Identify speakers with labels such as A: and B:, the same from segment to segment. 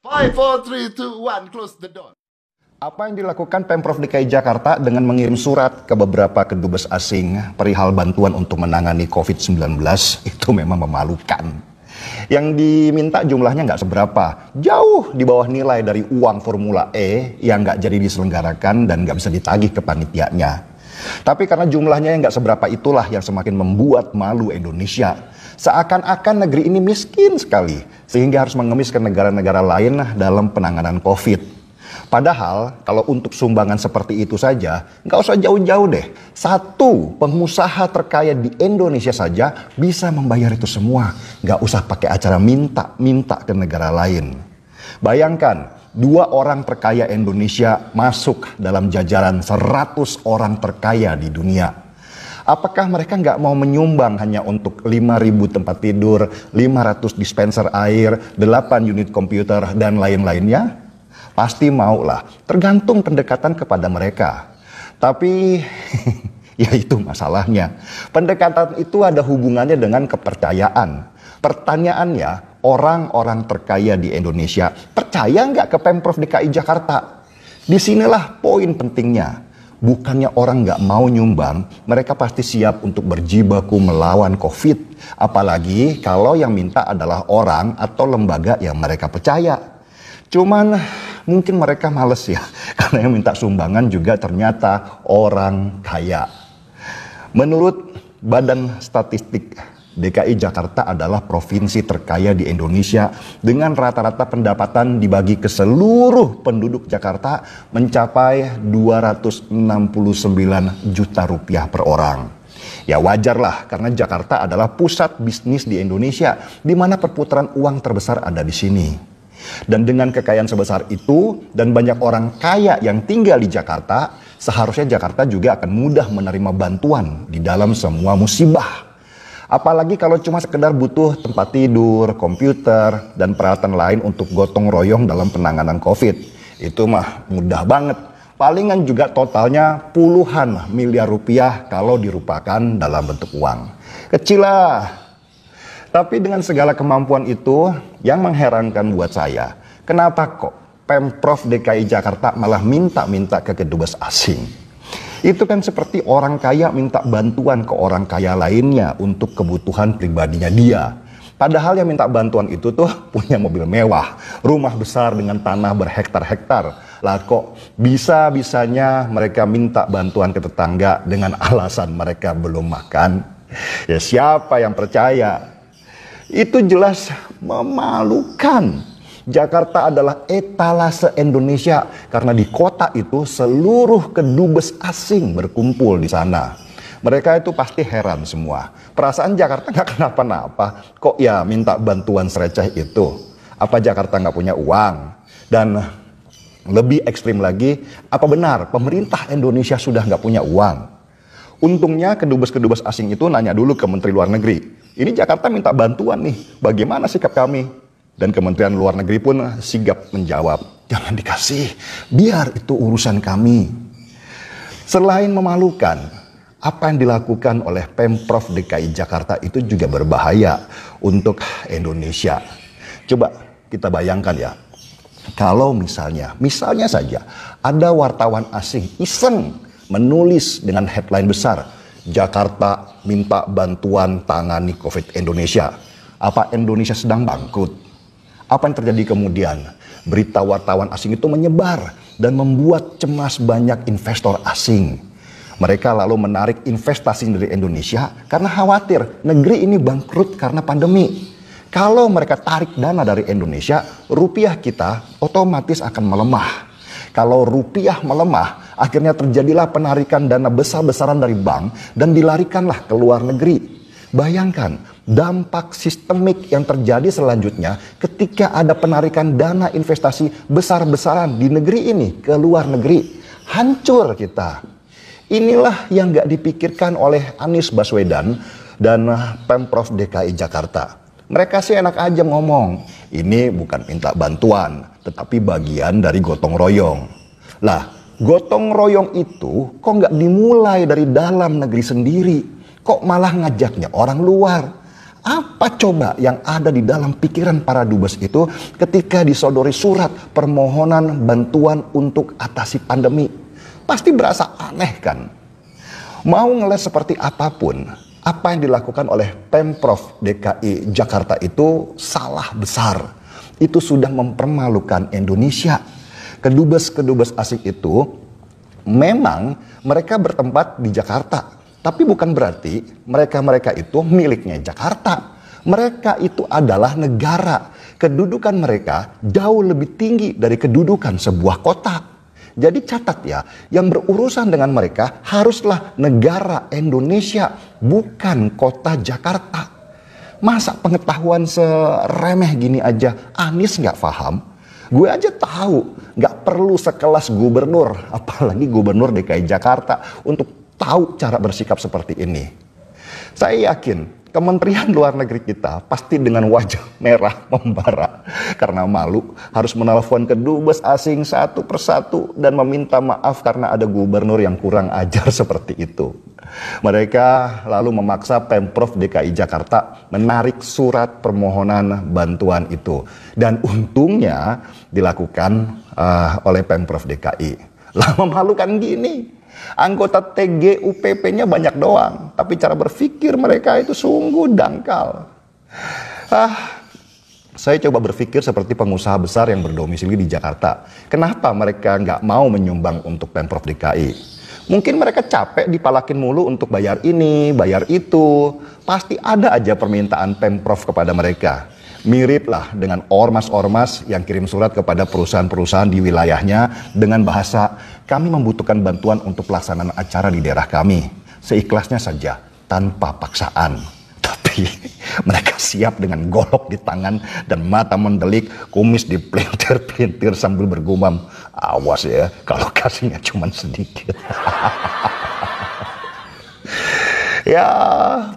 A: 5, 4, 3, 2, 1, close the door.
B: Apa yang dilakukan Pemprov DKI Jakarta dengan mengirim surat ke beberapa kedubes asing perihal bantuan untuk menangani COVID-19 itu memang memalukan. Yang diminta jumlahnya nggak seberapa, jauh di bawah nilai dari uang Formula E yang nggak jadi diselenggarakan dan nggak bisa ditagih ke panitianya. Tapi karena jumlahnya yang nggak seberapa itulah yang semakin membuat malu Indonesia. Seakan-akan negeri ini miskin sekali, sehingga harus mengemis ke negara-negara lain dalam penanganan COVID. Padahal kalau untuk sumbangan seperti itu saja, nggak usah jauh-jauh deh. Satu pengusaha terkaya di Indonesia saja bisa membayar itu semua. Nggak usah pakai acara minta-minta ke negara lain. Bayangkan, 2 orang terkaya Indonesia masuk dalam jajaran 100 orang terkaya di dunia. Apakah mereka nggak mau menyumbang hanya untuk 5.000 tempat tidur, 500 dispenser air, 8 unit komputer, dan lain-lainnya? Pasti mau lah, tergantung pendekatan kepada mereka. Tapi ya itu masalahnya. Pendekatan itu ada hubungannya dengan kepercayaan. Pertanyaannya, orang-orang terkaya di Indonesia percaya nggak ke Pemprov DKI Jakarta? Disinilah poin pentingnya. Bukannya orang nggak mau nyumbang, mereka pasti siap untuk berjibaku melawan COVID. Apalagi kalau yang minta adalah orang atau lembaga yang mereka percaya. Cuman mungkin mereka males ya, karena yang minta sumbangan juga ternyata orang kaya. Menurut Badan Statistik, DKI Jakarta adalah provinsi terkaya di Indonesia dengan rata-rata pendapatan dibagi ke seluruh penduduk Jakarta mencapai 269 juta rupiah per orang. Ya wajarlah karena Jakarta adalah pusat bisnis di Indonesia di mana perputaran uang terbesar ada di sini. Dan dengan kekayaan sebesar itu dan banyak orang kaya yang tinggal di Jakarta, seharusnya Jakarta juga akan mudah menerima bantuan di dalam semua musibah. Apalagi kalau cuma sekedar butuh tempat tidur, komputer, dan peralatan lain untuk gotong royong dalam penanganan COVID. Itu mah mudah banget. Palingan juga totalnya puluhan miliar rupiah kalau dirupakan dalam bentuk uang. Kecil lah. Tapi dengan segala kemampuan itu, yang mengherankan buat saya, kenapa kok Pemprov DKI Jakarta malah minta-minta ke kedubes asing? Itu kan seperti orang kaya minta bantuan ke orang kaya lainnya untuk kebutuhan pribadinya dia. Padahal yang minta bantuan itu tuh punya mobil mewah, rumah besar dengan tanah berhektar-hektar. Lah kok bisa-bisanya mereka minta bantuan ke tetangga dengan alasan mereka belum makan? Ya siapa yang percaya? Itu jelas memalukan. Jakarta adalah etalase Indonesia karena di kota itu seluruh kedubes asing berkumpul di sana. Mereka itu pasti heran semua. Perasaan Jakarta nggak kenapa-napa, kok ya minta bantuan sereceh itu? Apa Jakarta nggak punya uang? Dan lebih ekstrim lagi, apa benar pemerintah Indonesia sudah nggak punya uang? Untungnya kedubes-kedubes asing itu nanya dulu ke Menteri Luar Negeri. Ini Jakarta minta bantuan nih, bagaimana sikap kami? Dan Kementerian Luar Negeri pun sigap menjawab, jangan dikasih, biar itu urusan kami. Selain memalukan, apa yang dilakukan oleh Pemprov DKI Jakarta itu juga berbahaya untuk Indonesia. Coba kita bayangkan ya, kalau misalnya saja ada wartawan asing iseng menulis dengan headline besar, Jakarta minta bantuan tangani COVID Indonesia. Apa Indonesia sedang bangkrut? Apa yang terjadi kemudian? Berita wartawan asing itu menyebar dan membuat cemas banyak investor asing. Mereka lalu menarik investasi dari Indonesia karena khawatir negeri ini bangkrut karena pandemi. Kalau mereka tarik dana dari Indonesia, rupiah kita otomatis akan melemah. Kalau rupiah melemah, akhirnya terjadilah penarikan dana besar-besaran dari bank dan dilarikanlah ke luar negeri. Bayangkan dampak sistemik yang terjadi selanjutnya ketika ada penarikan dana investasi besar-besaran di negeri ini ke luar negeri. Hancur kita. Inilah yang gak dipikirkan oleh Anies Baswedan dan Pemprov DKI Jakarta. Mereka sih enak aja ngomong, ini bukan minta bantuan, tetapi bagian dari gotong royong. Lah, gotong royong itu kok nggak dimulai dari dalam negeri sendiri? Kok malah ngajaknya orang luar? Apa coba yang ada di dalam pikiran para dubes itu ketika disodori surat permohonan bantuan untuk atasi pandemi? Pasti berasa aneh kan? Mau ngeles seperti apapun, apa yang dilakukan oleh Pemprov DKI Jakarta itu salah besar. Itu sudah mempermalukan Indonesia. Kedubes-kedubes asing itu memang mereka bertempat di Jakarta. Tapi bukan berarti mereka-mereka itu miliknya Jakarta. Mereka itu adalah negara. Kedudukan mereka jauh lebih tinggi dari kedudukan sebuah kota. Jadi catat ya, yang berurusan dengan mereka haruslah negara Indonesia, bukan kota Jakarta. Masa pengetahuan seremeh gini aja Anies nggak paham? Gue aja tahu, nggak perlu sekelas gubernur, apalagi gubernur DKI Jakarta untuk tahu cara bersikap seperti ini. Saya yakin Kementerian Luar Negeri kita pasti dengan wajah merah membara karena malu harus menelpon kedubes asing satu persatu dan meminta maaf karena ada gubernur yang kurang ajar seperti itu. Mereka lalu memaksa Pemprov DKI Jakarta menarik surat permohonan bantuan itu. Dan untungnya dilakukan oleh Pemprov DKI. Lah memalukan gini. Anggota TGUPP-nya banyak doang, tapi cara berpikir mereka itu sungguh dangkal. Saya coba berpikir seperti pengusaha besar yang berdomisili di Jakarta. Kenapa mereka nggak mau menyumbang untuk Pemprov DKI? Mungkin mereka capek dipalakin mulu untuk bayar ini, bayar itu. Pasti ada aja permintaan Pemprov kepada mereka. Mirip lah dengan ormas-ormas yang kirim surat kepada perusahaan-perusahaan di wilayahnya dengan bahasa, kami membutuhkan bantuan untuk pelaksanaan acara di daerah kami. Seikhlasnya saja, tanpa paksaan. Tapi mereka siap dengan golok di tangan dan mata mendelik, kumis dipelintir-pelintir sambil bergumam, awas ya kalau kasihnya cuma sedikit. Ya,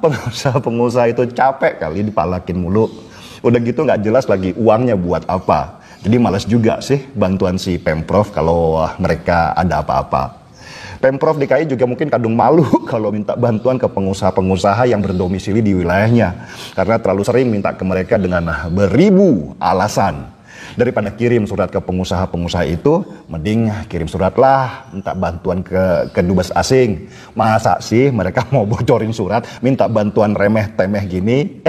B: pengusaha-pengusaha itu capek kali dipalakin mulu. Udah gitu nggak jelas lagi uangnya buat apa. Jadi malas juga sih bantuan si Pemprov kalau mereka ada apa-apa. Pemprov DKI juga mungkin kadung malu kalau minta bantuan ke pengusaha-pengusaha yang berdomisili di wilayahnya. Karena terlalu sering minta ke mereka dengan beribu alasan. Daripada kirim surat ke pengusaha-pengusaha itu, mending kirim surat lah, minta bantuan ke dubes asing. Masa sih mereka mau bocorin surat, minta bantuan remeh-temeh gini?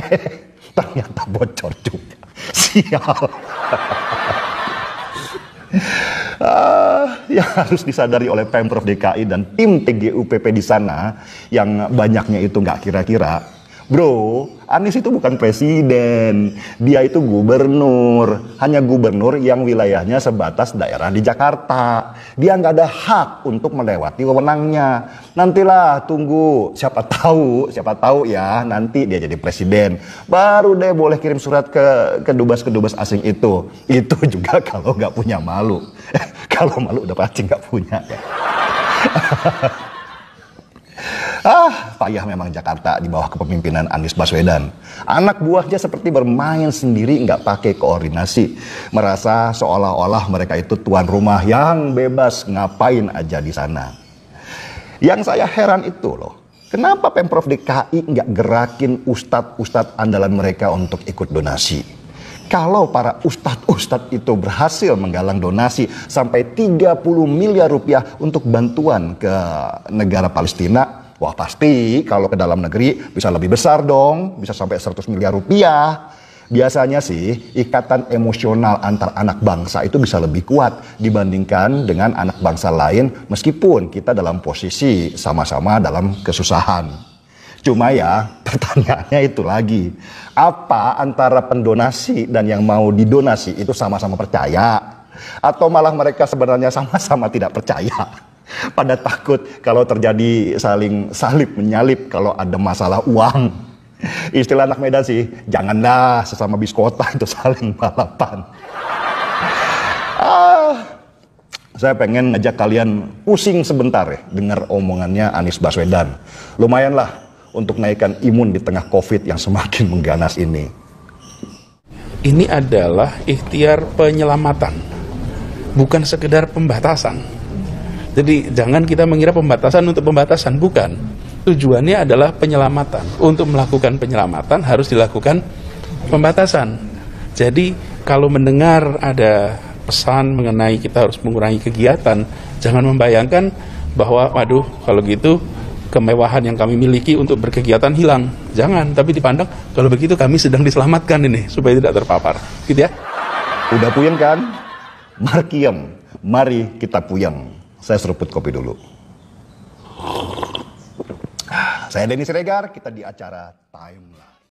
B: Ternyata bocor juga. Sial. Yang harus disadari oleh Pemprov DKI dan tim TGUPP di sana yang banyaknya itu nggak kira-kira, bro, Anies itu bukan presiden, dia itu gubernur, hanya gubernur yang wilayahnya sebatas daerah di Jakarta. Dia nggak ada hak untuk melewati wewenangnya. Nantilah tunggu, siapa tahu ya nanti dia jadi presiden. Baru deh boleh kirim surat ke kedubes-kedubes asing itu. Itu juga kalau nggak punya malu. Kalau malu udah pasti nggak punya ya. Payah memang Jakarta di bawah kepemimpinan Anies Baswedan. Anak buahnya seperti bermain sendiri, nggak pakai koordinasi. Merasa seolah-olah mereka itu tuan rumah yang bebas ngapain aja di sana. Yang saya heran itu loh, kenapa Pemprov DKI nggak gerakin ustadz-ustadz andalan mereka untuk ikut donasi? Kalau para ustadz-ustadz itu berhasil menggalang donasi sampai 30 miliar rupiah untuk bantuan ke negara Palestina, wah pasti kalau ke dalam negeri bisa lebih besar dong, bisa sampai 100 miliar rupiah. Biasanya sih ikatan emosional antar anak bangsa itu bisa lebih kuat dibandingkan dengan anak bangsa lain meskipun kita dalam posisi sama-sama dalam kesusahan. Cuma ya pertanyaannya itu lagi, apa antara pendonasi dan yang mau didonasi itu sama-sama percaya? Atau malah mereka sebenarnya sama-sama tidak percaya? Pada takut kalau terjadi saling salib menyalip kalau ada masalah uang. Istilah anak Medan sih, janganlah sesama biskota itu saling balapan. Saya pengen ngajak kalian pusing sebentar ya dengar omongannya Anies Baswedan. Lumayan lah untuk naikkan imun di tengah COVID yang semakin mengganas ini.
C: Ini adalah ikhtiar penyelamatan, bukan sekedar pembatasan. Jadi jangan kita mengira pembatasan untuk pembatasan, bukan. tujuannya adalah penyelamatan. Untuk melakukan penyelamatan harus dilakukan pembatasan. Jadi kalau mendengar ada pesan mengenai kita harus mengurangi kegiatan, jangan membayangkan bahwa waduh kalau gitu kemewahan yang kami miliki untuk berkegiatan hilang. Jangan, tapi dipandang kalau begitu kami sedang diselamatkan ini supaya tidak terpapar. Gitu ya.
B: Udah puyeng kan? Markiem, mari kita puyeng. Saya seruput kopi dulu. Saya Denny Siregar, kita di acara Timeline.